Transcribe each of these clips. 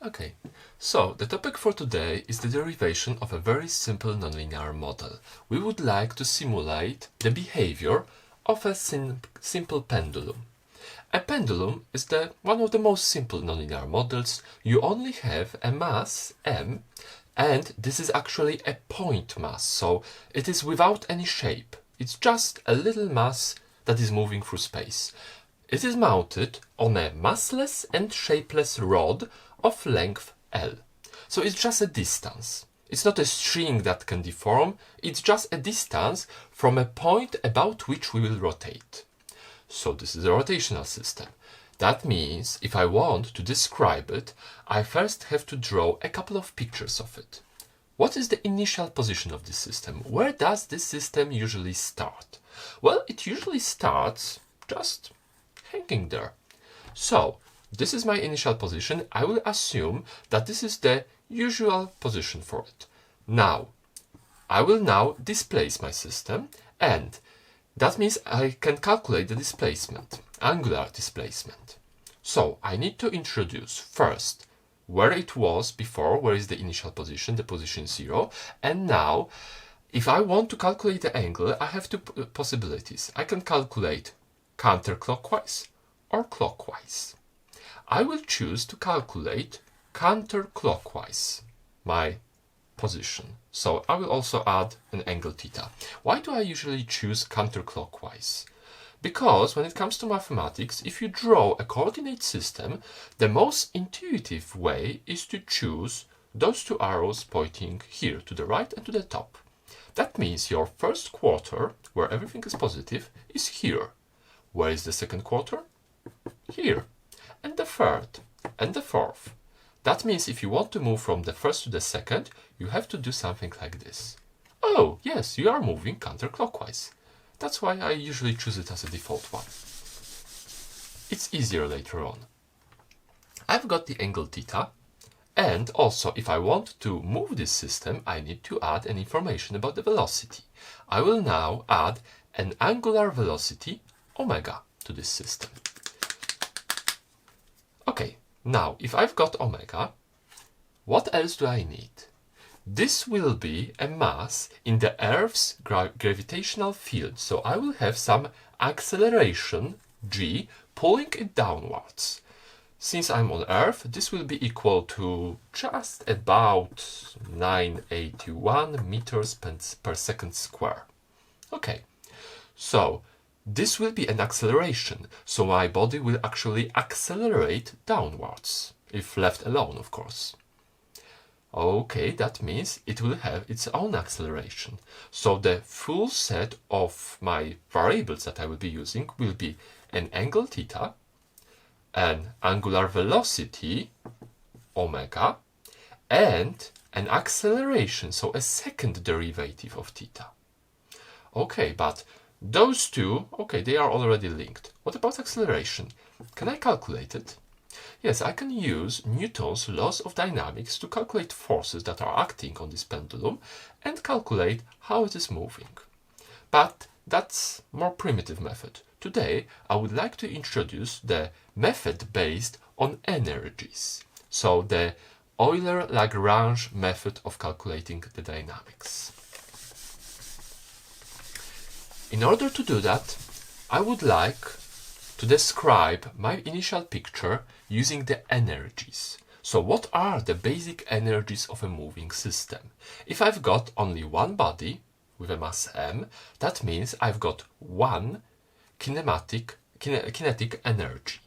Okay, so the topic for today is the derivation of a very simple nonlinear model. We would like to simulate the behavior of a simple pendulum. A pendulum is one of the most simple nonlinear models. You only have a mass m, and this is actually a point mass, so it is without any shape. It's just a little mass that is moving through space. It is mounted on a massless and shapeless rod of length L. So it's just a distance. It's not a string that can deform, it's just a distance from a point about which we will rotate. So this is a rotational system. That means if I want to describe it, I first have to draw a couple of pictures of it. What is the initial position of this system? Where does this system usually start? Well, it usually starts just hanging there. So this is my initial position. I will assume that this is the usual position for it. Now, I will now displace my system, and that means I can calculate the displacement, angular displacement. So I need to introduce first where it was before, where is the initial position, the position 0, and now if I want to calculate the angle, I have two possibilities. I can calculate counterclockwise or clockwise. I will choose to calculate counterclockwise my position. So I will also add an angle theta. Why do I usually choose counterclockwise? Because when it comes to mathematics, if you draw a coordinate system, the most intuitive way is to choose those two arrows pointing here to the right and to the top. That means your first quarter, where everything is positive, is here. Where is the second quarter? Here. And the third, and the fourth. That means if you want to move from the first to the second, you have to do something like this. Oh, yes, you are moving counterclockwise. That's why I usually choose it as a default one. It's easier later on. I've got the angle theta, and also if I want to move this system, I need to add an information about the velocity. I will now add an angular velocity, omega, to this system. Okay, now if I've got omega, what else do I need? This will be a mass in the Earth's gravitational field, so I will have some acceleration g pulling it downwards. Since I'm on Earth, this will be equal to just about 981 meters per second square. Okay, so this will be an acceleration, so my body will actually accelerate downwards, if left alone, of course. Okay, that means it will have its own acceleration. So the full set of my variables that I will be using will be an angle theta, an angular velocity, omega, and an acceleration, so a second derivative of theta. Okay, but those two, okay, they are already linked. What about acceleration? Can I calculate it? Yes, I can use Newton's laws of dynamics to calculate forces that are acting on this pendulum and calculate how it is moving. But that's a more primitive method. Today, I would like to introduce the method based on energies. So the Euler-Lagrange method of calculating the dynamics. In order to do that, I would like to describe my initial picture using the energies. So what are the basic energies of a moving system? If I've got only one body with a mass m, that means I've got one kinetic energy.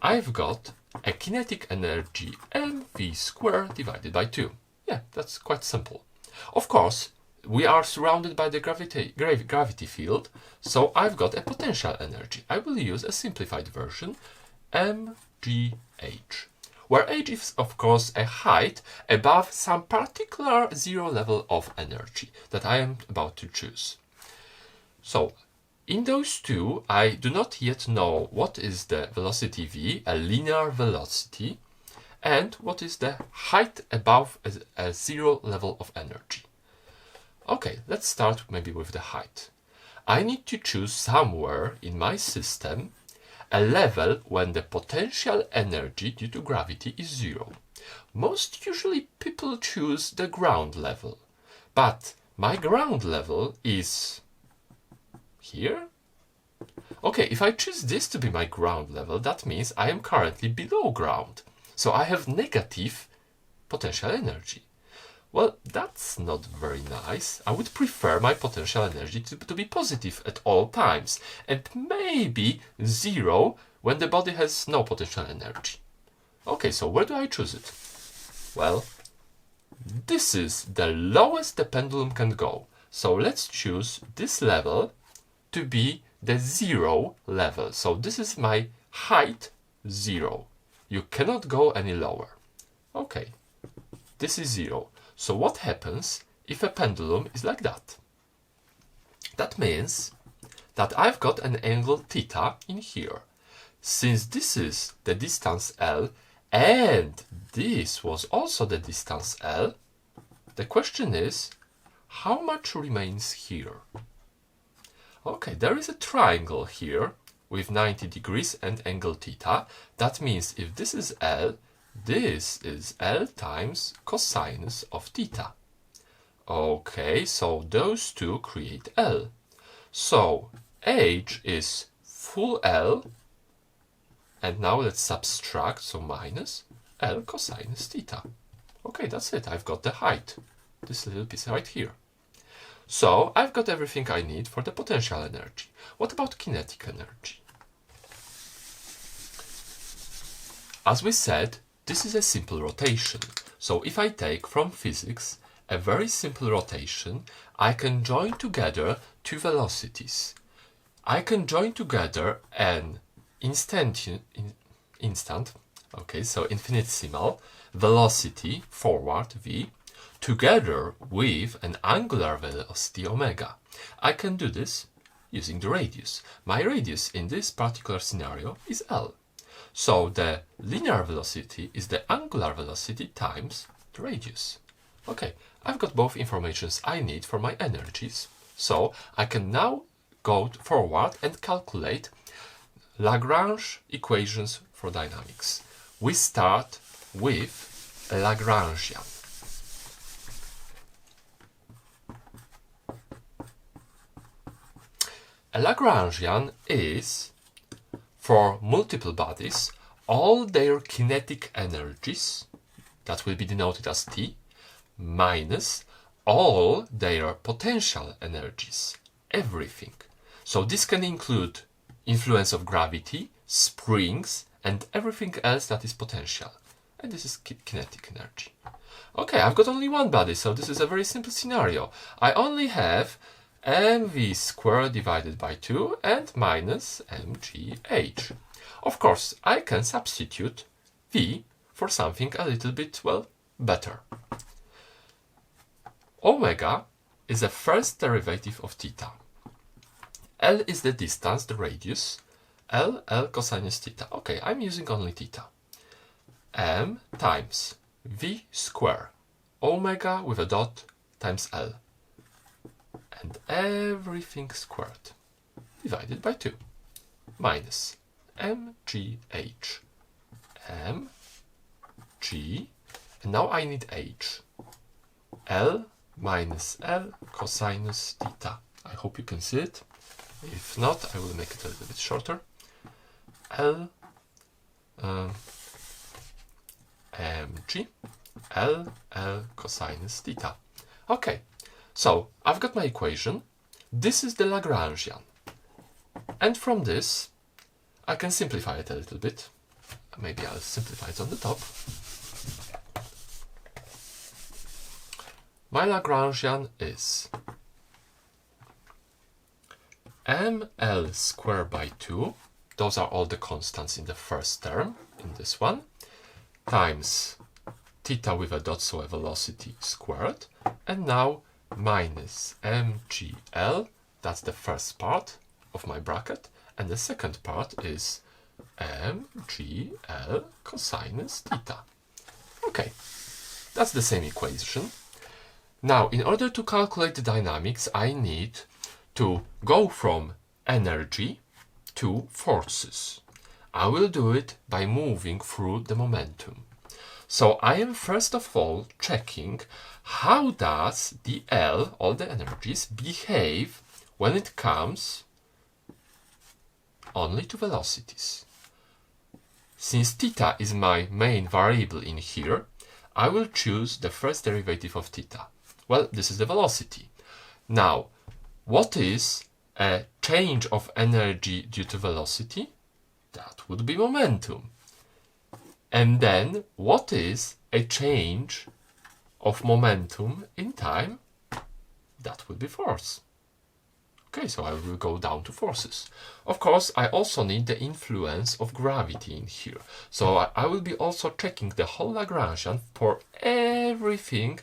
I've got a kinetic energy mv squared divided by 2. Yeah, that's quite simple. Of course, we are surrounded by the gravity field, so I've got a potential energy. I will use a simplified version, mgh, where h is of course a height above some particular zero level of energy that I am about to choose. So in those two, I do not yet know what is the velocity v, a linear velocity, and what is the height above a zero level of energy. Okay, let's start maybe with the height. I need to choose somewhere in my system a level when the potential energy due to gravity is 0. Most usually people choose the ground level, but my ground level is here. Okay, if I choose this to be my ground level, that means I am currently below ground. So I have negative potential energy. Well, that's not very nice. I would prefer my potential energy to be positive at all times, and maybe zero when the body has no potential energy. Okay, so where do I choose it? Well, this is the lowest the pendulum can go. So let's choose this level to be the zero level. So this is my height 0. You cannot go any lower. Okay, this is 0. So what happens if a pendulum is like that? That means that I've got an angle theta in here. Since this is the distance L and this was also the distance L, the question is, how much remains here? Okay, there is a triangle here with 90 degrees and angle theta. That means if this is L, this is L times cosinus of theta. Okay, so those two create L. So H is full L, and now let's subtract, so minus L cosinus theta. Okay, that's it. I've got the height, this little piece right here. So I've got everything I need for the potential energy. What about kinetic energy? As we said, this is a simple rotation. So if I take from physics a very simple rotation, I can join together two velocities. I can join together an infinitesimal velocity forward v together with an angular velocity omega. I can do this using the radius. My radius in this particular scenario is L. So the linear velocity is the angular velocity times the radius. Okay, I've got both informations I need for my energies. So I can now go forward and calculate Lagrange equations for dynamics. We start with a Lagrangian. A Lagrangian is, for multiple bodies, all their kinetic energies, that will be denoted as T, minus all their potential energies, everything. So this can include influence of gravity, springs, and everything else that is potential. And this is kinetic energy. Okay, I've got only one body, so this is a very simple scenario. I only have mv squared divided by 2 and minus mgh. Of course, I can substitute v for something a little bit, well, better. Omega is the first derivative of theta. L is the distance, the radius. L cosinus theta. Okay, I'm using only theta. M times v square, omega with a dot times L. And everything squared divided by 2 minus mgh. mg, and now I need h. L minus L cosinus theta. I hope you can see it. If not, I will make it a little bit shorter. L mg, L cosinus theta. Okay, so I've got my equation. This is the Lagrangian. And from this, I can simplify it a little bit. Maybe I'll simplify it on the top. My Lagrangian is ml squared by 2, those are all the constants in the first term, in this one, times theta with a dot, so a velocity squared, and now minus mgl, that's the first part of my bracket, and the second part is mgl cosinus theta. Okay, that's the same equation. Now, in order to calculate the dynamics, I need to go from energy to forces. I will do it by moving through the momentum. So I am first of all checking how does the L, all the energies, behave when it comes only to velocities. Since theta is my main variable in here, I will choose the first derivative of theta. Well, this is the velocity. Now, what is a change of energy due to velocity? That would be momentum. And then, what is a change of momentum in time? That would be force. Okay, so I will go down to forces. Of course, I also need the influence of gravity in here. So I will be also checking the whole Lagrangian for everything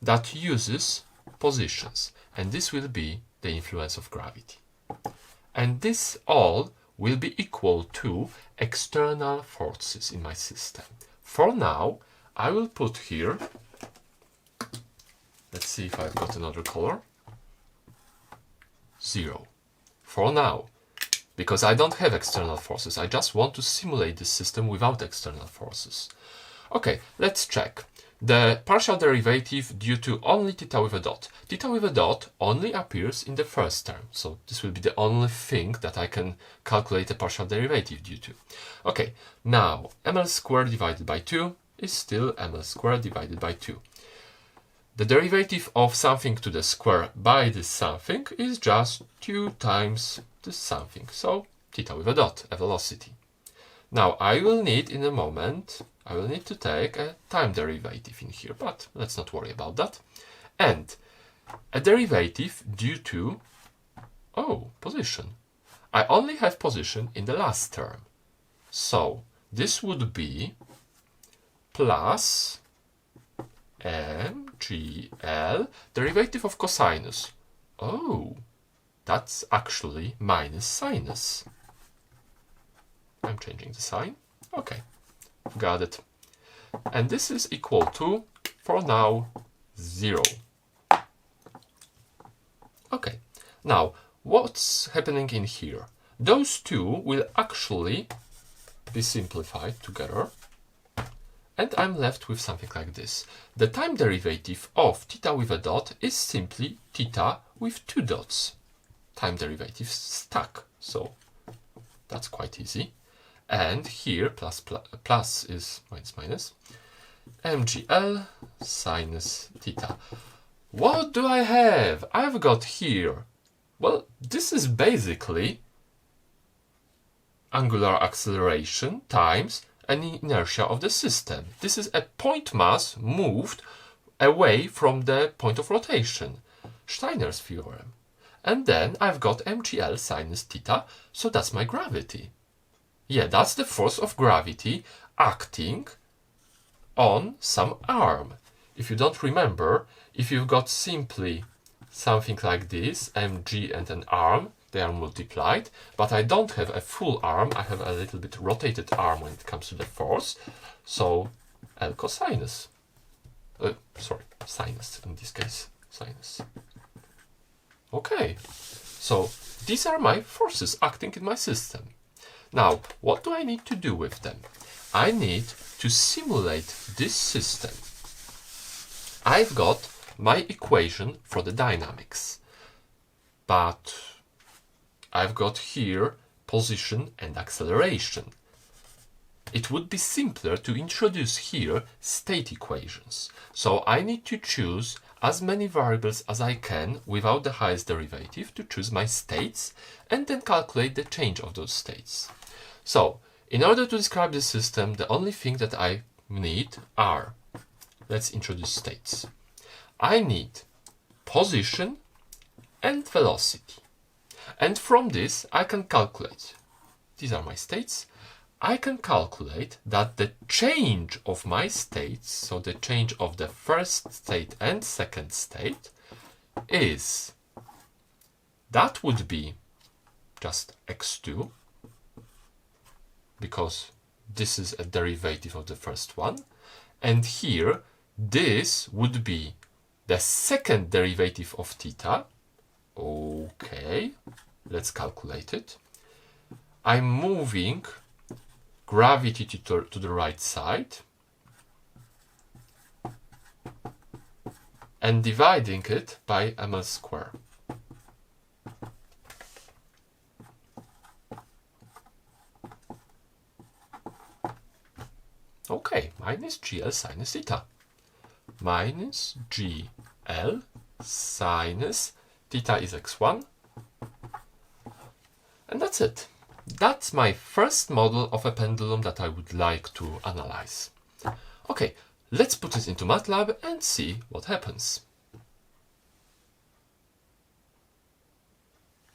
that uses positions. And this will be the influence of gravity. And this all will be equal to external forces in my system. For now, I will put here, let's see if I've got another color, 0. For now, because I don't have external forces, I just want to simulate the system without external forces. Okay, let's check. The partial derivative due to only theta with a dot. Theta with a dot only appears in the first term, so this will be the only thing that I can calculate a partial derivative due to. Okay, now ml squared divided by 2 is still ml squared divided by 2. The derivative of something to the square by this something is just 2 times this something, so theta with a dot, a velocity. Now I will need in a moment, I will need to take a time derivative in here, but let's not worry about that. And a derivative due to, position. I only have position in the last term. So this would be plus mgl, derivative of cosinus. Oh, that's actually minus sinus. I'm changing the sign. Okay, got it. And this is equal to, for now, 0. Okay, now what's happening in here? Those two will actually be simplified together. And I'm left with something like this. The time derivative of theta with a dot is simply theta with 2 dots. Time derivative stuck, so that's quite easy. And here plus is minus mgl sinus theta. What do I have? I've got here, well, this is basically angular acceleration times an inertia of the system. This is a point mass moved away from the point of rotation, Steiner's theorem. And then I've got mgl sinus theta, so that's my gravity. Yeah, that's the force of gravity acting on some arm. If you don't remember, if you've got simply something like this, mg and an arm, they are multiplied, but I don't have a full arm, I have a little bit rotated arm when it comes to the force, so L cosinus. Sinus in this case, sinus. Okay, so these are my forces acting in my system. Now, what do I need to do with them? I need to simulate this system. I've got my equation for the dynamics, but I've got here position and acceleration. It would be simpler to introduce here state equations. So I need to choose as many variables as I can without the highest derivative to choose my states and then calculate the change of those states. So in order to describe the system, the only thing that I need are, let's introduce states. I need position and velocity. And from this, I can calculate, these are my states, I can calculate that the change of my states, so the change of the first state and second state, is, that would be just x2, because this is a derivative of the first one, and here, this would be the second derivative of theta. Okay, let's calculate it. I'm moving gravity to the right side. and dividing it by ml square. Okay, minus GL sinus theta. Minus GL sinus theta is x1. And that's it. That's my first model of a pendulum that I would like to analyze. Okay, let's put it into MATLAB and see what happens.